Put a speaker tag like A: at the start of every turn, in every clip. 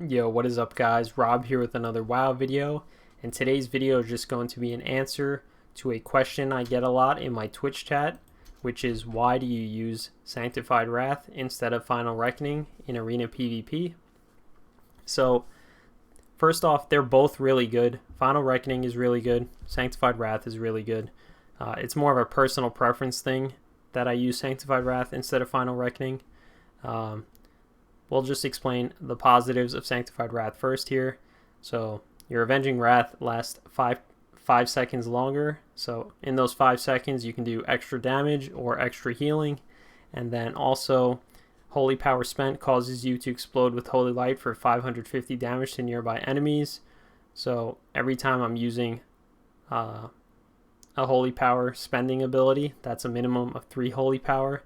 A: Yo, what is up guys? Rob here with another WoW video, and today's video is just going to be an answer to a question I get a lot in my Twitch chat, which is why do you use Sanctified Wrath instead of Final Reckoning in Arena PvP? So first off, they're both really good. Final Reckoning is really good. Sanctified Wrath is really good. It's more of a personal preference thing that I use Sanctified Wrath instead of Final Reckoning. We'll just explain the positives of Sanctified Wrath first here. So your Avenging Wrath lasts five seconds longer. So in those 5 seconds, you can do extra damage or extra healing. And then also, Holy Power spent causes you to explode with Holy Light for 550 damage to nearby enemies. So every time I'm using a Holy Power spending ability, that's a minimum of 3 Holy Power.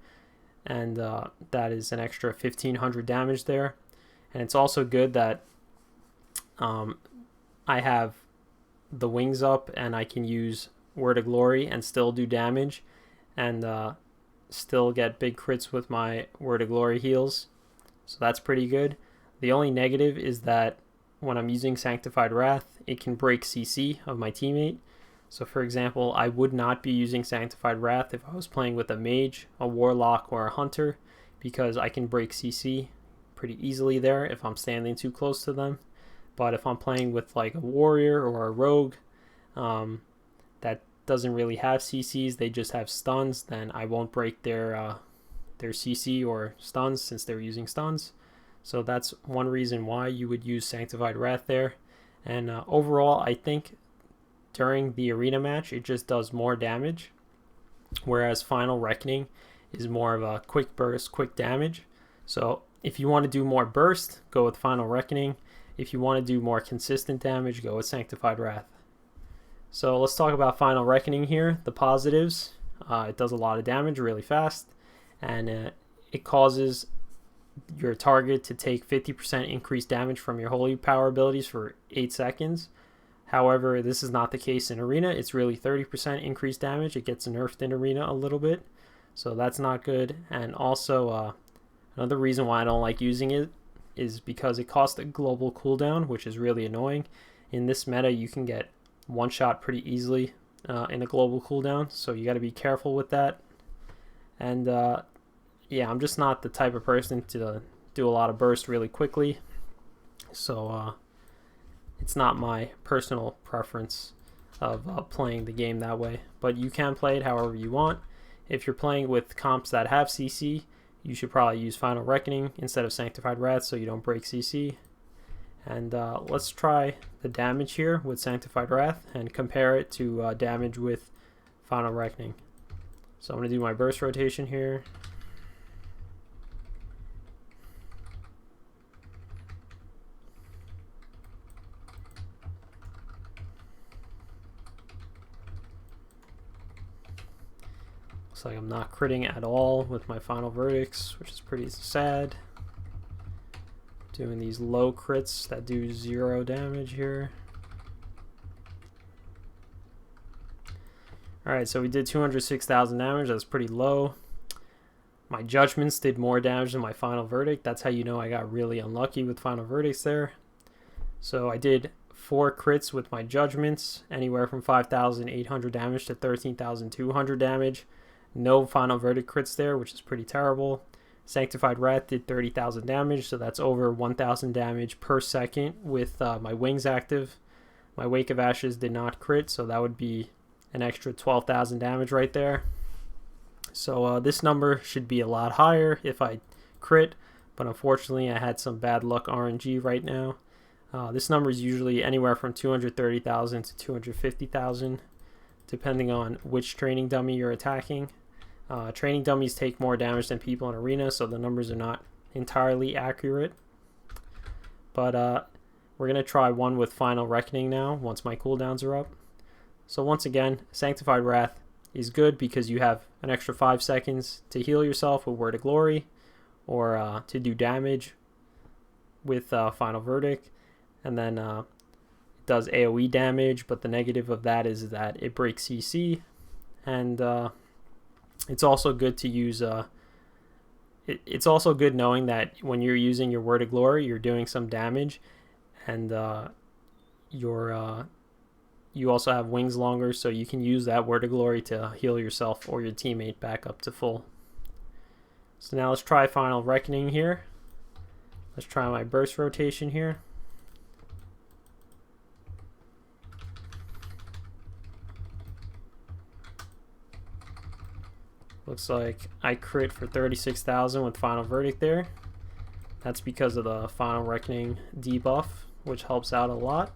A: And that is an extra 1500 damage there. And it's also good that I have the wings up and I can use Word of Glory and still do damage and still get big crits with my Word of Glory heals. So that's pretty good. The only negative is that when I'm using Sanctified Wrath, it can break CC of my teammate. So for example, I would not be using Sanctified Wrath if I was playing with a mage, a warlock, or a hunter, because I can break CC pretty easily there if I'm standing too close to them. But if I'm playing with like a warrior or a rogue that doesn't really have CCs, they just have stuns, then I won't break their CC or stuns since they're using stuns. So that's one reason why you would use Sanctified Wrath there. And overall, I think during the arena match, it just does more damage, whereas Final Reckoning is more of a quick burst, quick damage. So if you want to do more burst, go with Final Reckoning. If you want to do more consistent damage, go with Sanctified Wrath. So let's talk about Final Reckoning here. The positives: it does a lot of damage really fast, and it causes your target to take 50% increased damage from your Holy Power abilities for 8 seconds. However, this is not the case in Arena. It's really 30% increased damage. It gets nerfed in Arena a little bit, so that's not good. And also, another reason why I don't like using it is because it costs a global cooldown, which is really annoying. In this meta, you can get one shot pretty easily in a global cooldown, so you got to be careful with that. And yeah, I'm just not the type of person to do a lot of burst really quickly, so it's not my personal preference of playing the game that way, but you can play it however you want. If you're playing with comps that have CC, you should probably use Final Reckoning instead of Sanctified Wrath so you don't break CC. And let's try the damage here with Sanctified Wrath and compare it to damage with Final Reckoning. So I'm going to do my burst rotation here. Looks like I'm not critting at all with my final verdicts, which is pretty sad. Doing these low crits that do 0 damage here. Alright, so we did 206,000 damage. That's pretty low. My judgments did more damage than my final verdict. That's how you know I got really unlucky with final verdicts there. So I did 4 crits with my judgments, anywhere from 5,800 damage to 13,200 damage. No final verdict crits there, which is pretty terrible. Sanctified Wrath did 30,000 damage, so that's over 1,000 damage per second with my wings active. My Wake of Ashes did not crit, so that would be an extra 12,000 damage right there. So this number should be a lot higher if I crit, but unfortunately I had some bad luck RNG right now. This number is usually anywhere from 230,000 to 250,000, depending on which training dummy you're attacking. Training dummies take more damage than people in Arena, so the numbers are not entirely accurate. But we're going to try one with Final Reckoning now, once my cooldowns are up. So once again, Sanctified Wrath is good because you have an extra 5 seconds to heal yourself with Word of Glory, or to do damage with Final Verdict. And then it does AoE damage, but the negative of that is that it breaks CC. And it's also good to use it's also good knowing that when you're using your Word of Glory, you're doing some damage, and you also have wings longer, so you can use that Word of Glory to heal yourself or your teammate back up to full. So now let's try Final Reckoning here. Let's try my burst rotation here. Looks like I crit for 36,000 with Final Verdict there. That's because of the Final Reckoning debuff, which helps out a lot,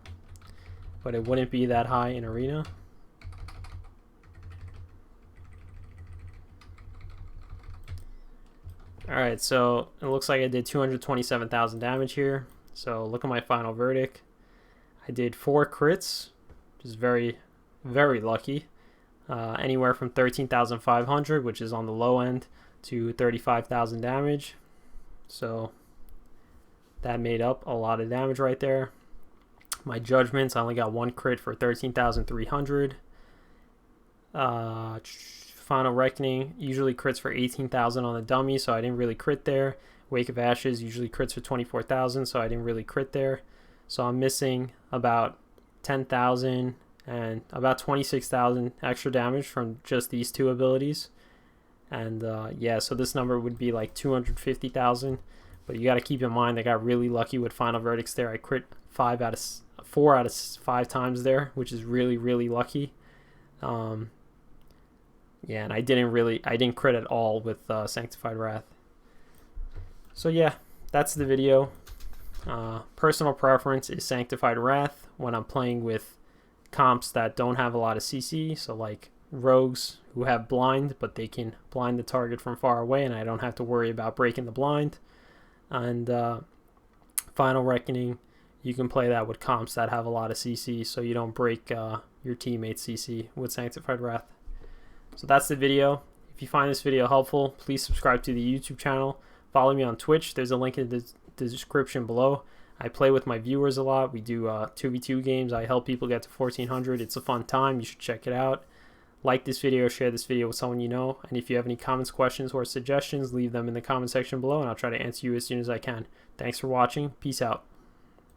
A: but it wouldn't be that high in Arena. Alright, so it looks like I did 227,000 damage here. So look at my Final Verdict. I did 4 crits, which is very, very lucky. Anywhere from 13,500, which is on the low end, to 35,000 damage. So that made up a lot of damage right there. My judgments, I only got 1 crit for 13,300. Final Reckoning usually crits for 18,000 on the dummy, so I didn't really crit there. Wake of Ashes usually crits for 24,000, so I didn't really crit there. So I'm missing about 10,000 and about 26,000 extra damage from just these 2 abilities. And yeah, so this number would be like 250,000. But you got to keep in mind I got really lucky with Final Verdicts there. I crit 4 out of 5 times there, which is really, really lucky. Yeah, and I didn't crit at all with Sanctified Wrath. So yeah, that's the video. Personal preference is Sanctified Wrath when I'm playing with comps that don't have a lot of CC, so like rogues who have blind, but they can blind the target from far away and I don't have to worry about breaking the blind. And Final Reckoning, you can play that with comps that have a lot of CC, so you don't break your teammate's CC with Sanctified Wrath. So that's the video. If you find this video helpful, please subscribe to the YouTube channel. Follow me on Twitch. There's a link in the description below. I play with my viewers a lot. We do 2v2 games. I help people get to 1400. It's a fun time. You should check it out. Like this video, share this video with someone you know. And if you have any comments, questions, or suggestions, leave them in the comment section below and I'll try to answer you as soon as I can. Thanks for watching. Peace out.